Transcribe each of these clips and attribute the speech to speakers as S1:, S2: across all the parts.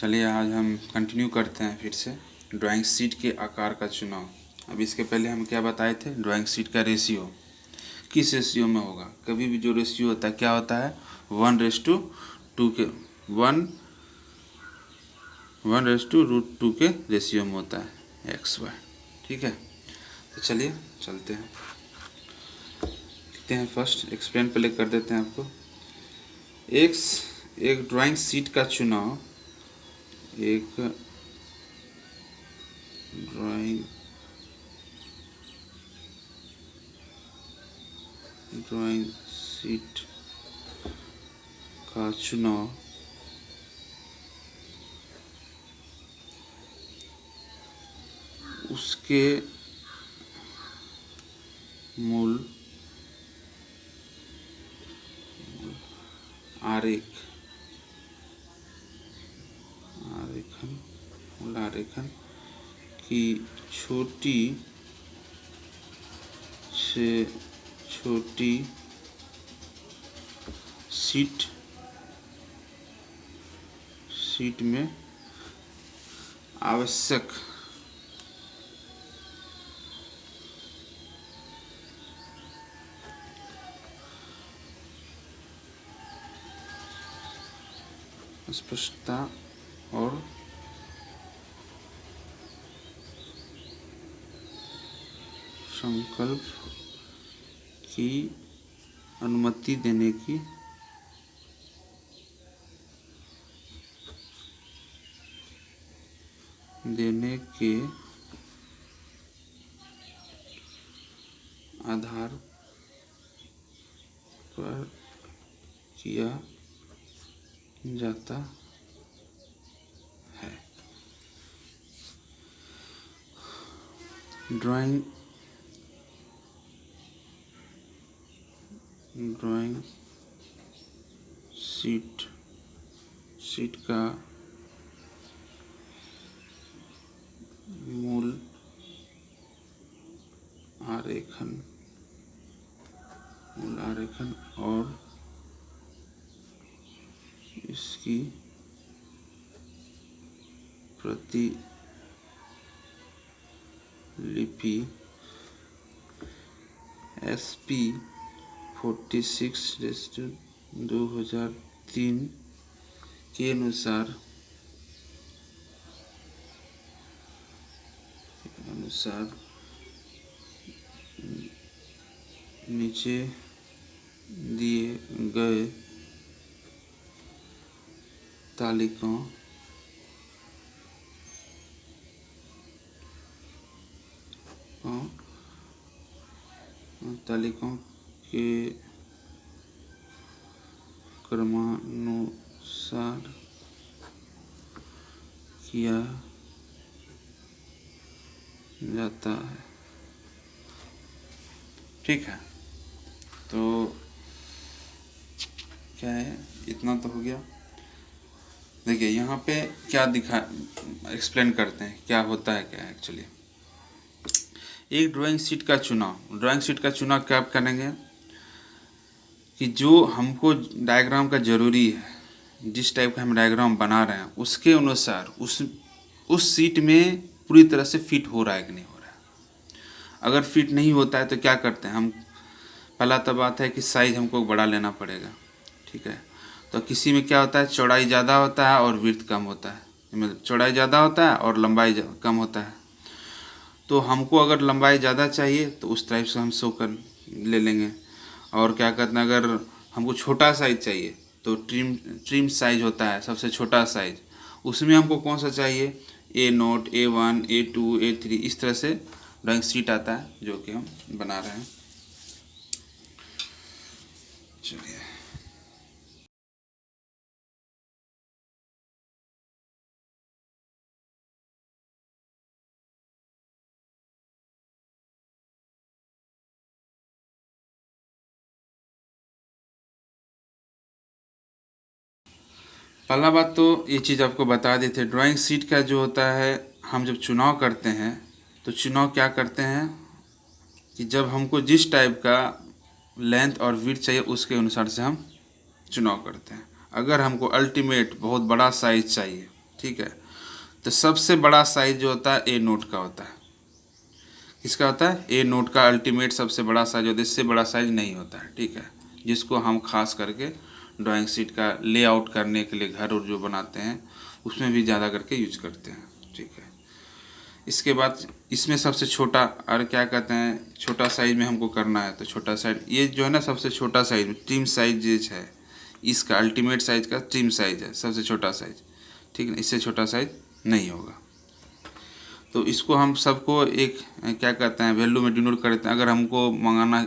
S1: चलिए आज हम कंटिन्यू करते हैं फिर से ड्राइंग शीट के आकार का चुनाव। अब इसके पहले हम क्या बताए थे, ड्राइंग शीट का रेशियो किस रेशियो में होगा। कभी भी जो रेशियो होता है क्या होता है, 1:2 के 1:√2 के रेशियो में होता है XY। ठीक है, तो चलिए चलते हैं, लिखते हैं। फर्स्ट एक्सप्लेन पहले कर देते हैं आपको। एक ड्राइंग शीट का चुनाव, एक ड्राइंग शीट का चुनाव उसके मूल आरेखन की छोटी से छोटी शीट में आवश्यक स्पष्टता और संकल्प की अनुमति देने के आधार पर किया जाता है। ड्राइंग शीट का मूल आरेखन और इसकी प्रतिलिपि SP 46/2003 के अनुसार नीचे दिए गए तालिकाओं के क्रमानुसार किया जाता है। ठीक है, तो क्या है, इतना तो हो गया। देखिए यहाँ पे क्या एक्सप्लेन करते हैं क्या होता है, क्या है एक्चुअली। एक ड्राइंग शीट का चुनाव क्या करेंगे कि जो हमको डायग्राम का ज़रूरी है, जिस टाइप का हम डायग्राम बना रहे हैं उसके अनुसार उस शीट में पूरी तरह से फिट हो रहा है कि नहीं हो रहा है। अगर फिट नहीं होता है तो क्या करते हैं हम, पहला तो बात है कि साइज़ हमको बड़ा लेना पड़ेगा। ठीक है, तो किसी में क्या होता है, चौड़ाई ज़्यादा होता है और विड्थ कम होता है, मतलब चौड़ाई ज़्यादा होता है और लंबाई कम होता है। तो हमको अगर लंबाई ज़्यादा चाहिए तो उस टाइप से हम शो कर ले लेंगे। और क्या कहते हैं, अगर हमको छोटा साइज चाहिए तो ट्रिम साइज होता है सबसे छोटा साइज, उसमें हमको कौन सा चाहिए, A0, A1, A2, A3, इस तरह से ड्राइंग शीट आता है जो कि हम बना रहे हैं। चलिए पहला बात तो ये चीज़ आपको बता देते, ड्राइंग शीट का जो होता है, हम जब चुनाव करते हैं तो चुनाव क्या करते हैं कि जब हमको जिस टाइप का लेंथ और विड्थ चाहिए उसके अनुसार से हम चुनाव करते हैं। अगर हमको अल्टीमेट बहुत बड़ा साइज चाहिए, ठीक है। तो सबसे बड़ा साइज जो होता है ए नोट का होता है। किसका होता है? ए नोट का अल्टीमेट सबसे बड़ा साइज होता है, इससे बड़ा साइज नहीं होता है, ठीक है। जिसको हम खास करके ड्राइंग शीट का लेआउट करने के लिए घर और जो बनाते हैं उसमें भी ज़्यादा करके यूज करते हैं, ठीक है। इसके बाद इसमें सबसे छोटा, और क्या कहते हैं, छोटा साइज में हमको करना है तो छोटा साइज, ये जो है ना सबसे छोटा साइज ट्रिम साइज है इसका, अल्टीमेट साइज का ट्रिम साइज है सबसे छोटा साइज, ठीक है। इससे छोटा साइज नहीं होगा। तो इसको हम सबको एक क्या कहते हैं वैल्यू में डिनोट करते हैं। अगर हमको मंगाना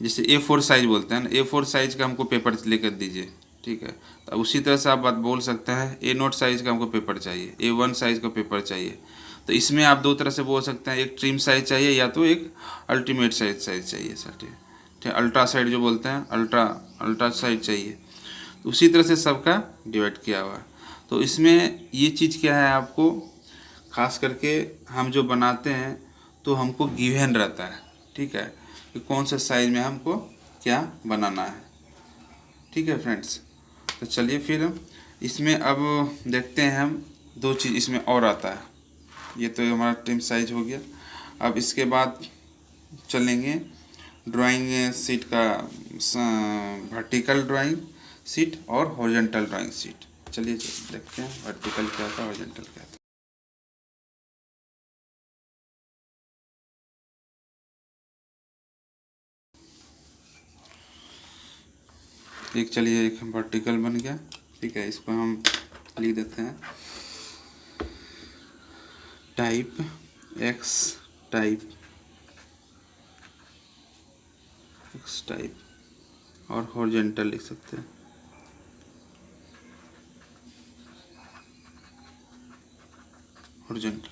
S1: जैसे A4 साइज बोलते हैं ना, A4 साइज का हमको पेपर लेकर दीजिए, ठीक है। तो उसी तरह से आप बात बोल सकते हैं ए नोट साइज़ का हमको पेपर चाहिए, A1 साइज़ का पेपर चाहिए। तो इसमें आप दो तरह से बोल सकते हैं, एक ट्रिम साइज़ चाहिए या तो एक अल्टीमेट साइज चाहिए सर, ठीक है। अल्ट्रा साइज जो बोलते हैं, अल्ट्रा साइज चाहिए। तो उसी तरह से सबका डिवाइड किया हुआ है। तो इसमें ये चीज़ क्या है, आपको खास करके हम जो बनाते हैं तो हमको गिवन रहता है, ठीक है, कि कौन सा साइज में हमको क्या बनाना है, ठीक है फ्रेंड्स। तो चलिए फिर इसमें अब देखते हैं हम दो चीज़ इसमें और आता है। ये तो हमारा ट्रिम साइज हो गया। अब इसके बाद चलेंगे ड्राइंग शीट का, वर्टिकल ड्राइंग शीट और हॉरिजॉन्टल ड्राइंग शीट। चलिए देखते हैं वर्टिकल क्या था, हॉरिजॉन्टल क्या था। चलिए एक वर्टिकल बन गया, ठीक है। इसको हम लिख देते हैं टाइप एक्स टाइप और हॉरिजॉन्टल लिख सकते हैं। हॉरिजॉन्टल,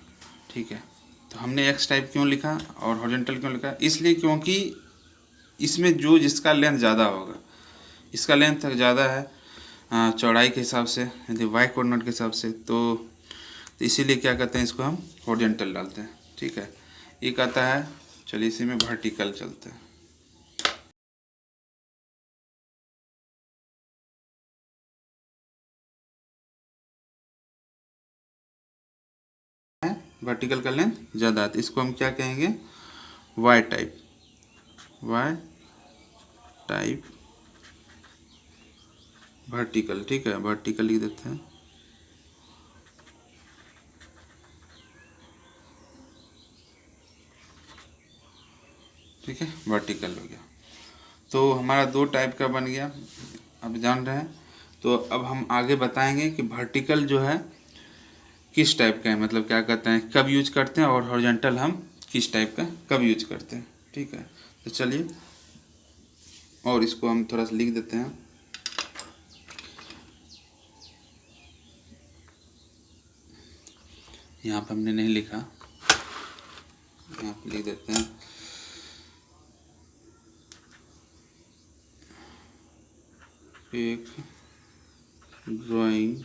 S1: ठीक है। तो हमने एक्स टाइप क्यों लिखा और हॉरिजॉन्टल क्यों लिखा? इसलिए क्योंकि इसमें जो जिसका लेंथ ज़्यादा होगा, इसका लेंथ ज़्यादा है चौड़ाई के हिसाब से, यदि वाई कोऑर्डिनेट के हिसाब से, तो इसीलिए क्या कहते हैं, इसको हम हॉरिजॉन्टल डालते हैं, ठीक है। एक आता है, चलिए इसी में वर्टिकल चलते हैं। वर्टिकल का लेंथ ज़्यादा है तो इसको हम क्या कहेंगे, वाई टाइप वर्टिकल, ठीक है। वर्टिकल लिख देते हैं, ठीक है, वर्टिकल हो गया। तो हमारा दो टाइप का बन गया, अब जान रहे हैं। तो अब हम आगे बताएंगे कि वर्टिकल जो है किस टाइप का है, मतलब क्या कहते हैं कब यूज करते हैं, और हॉरिजॉन्टल हम किस टाइप का कब यूज करते हैं, ठीक है। तो चलिए, और इसको हम थोड़ा सा लिख देते हैं। यहाँ पर हमने नहीं लिखा, यहाँ पर लिख देते हैं एक ड्राइंग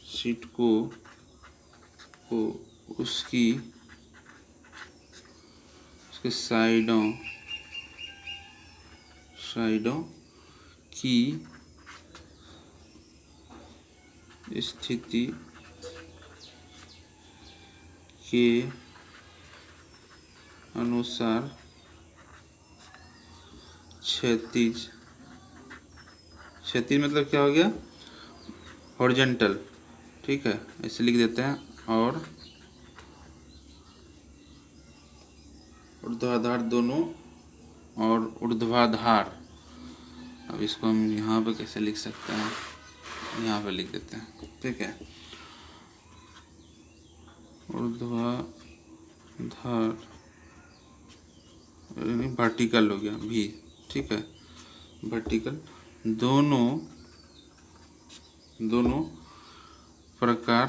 S1: शीट को उसके साइडों की स्थिति के अनुसार क्षैतिज मतलब क्या हो गया, हॉरिजॉन्टल, ठीक है, ऐसे लिख देते हैं। और ऊर्ध्वाधर दोनों, और ऊर्ध्वाधर, अब इसको हम यहाँ पे कैसे लिख सकते हैं, यहाँ पे लिख देते हैं, ठीक है। ऊर्ध्वाधर वर्टिकल हो गया भी, ठीक है। वर्टिकल दोनों प्रकार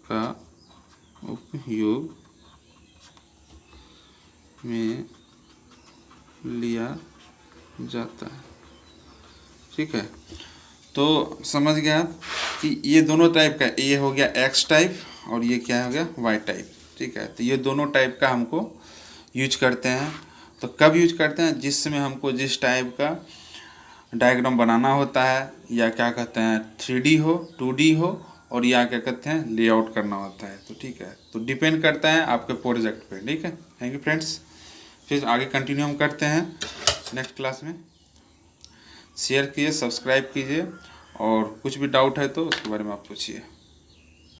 S1: का उपयोग में लिया जाता है, ठीक है। तो समझ गया कि ये दोनों टाइप का, ये हो गया एक्स टाइप और ये क्या हो गया, वाई टाइप, ठीक है। तो ये दोनों टाइप का हमको यूज करते हैं। तो कब यूज करते हैं, जिसमें हमको जिस टाइप का डायग्राम बनाना होता है, या क्या कहते हैं 3D हो 2D हो, और या क्या कहते हैं लेआउट करना होता है। तो ठीक है, तो डिपेंड करता है आपके प्रोजेक्ट पे। ठीक है, थैंक यू फ्रेंड्स। फिर आगे कंटिन्यू हम करते हैं नेक्स्ट क्लास में। शेयर कीजिए, सब्सक्राइब कीजिए, और कुछ भी डाउट है तो उसके बारे में आप पूछिए।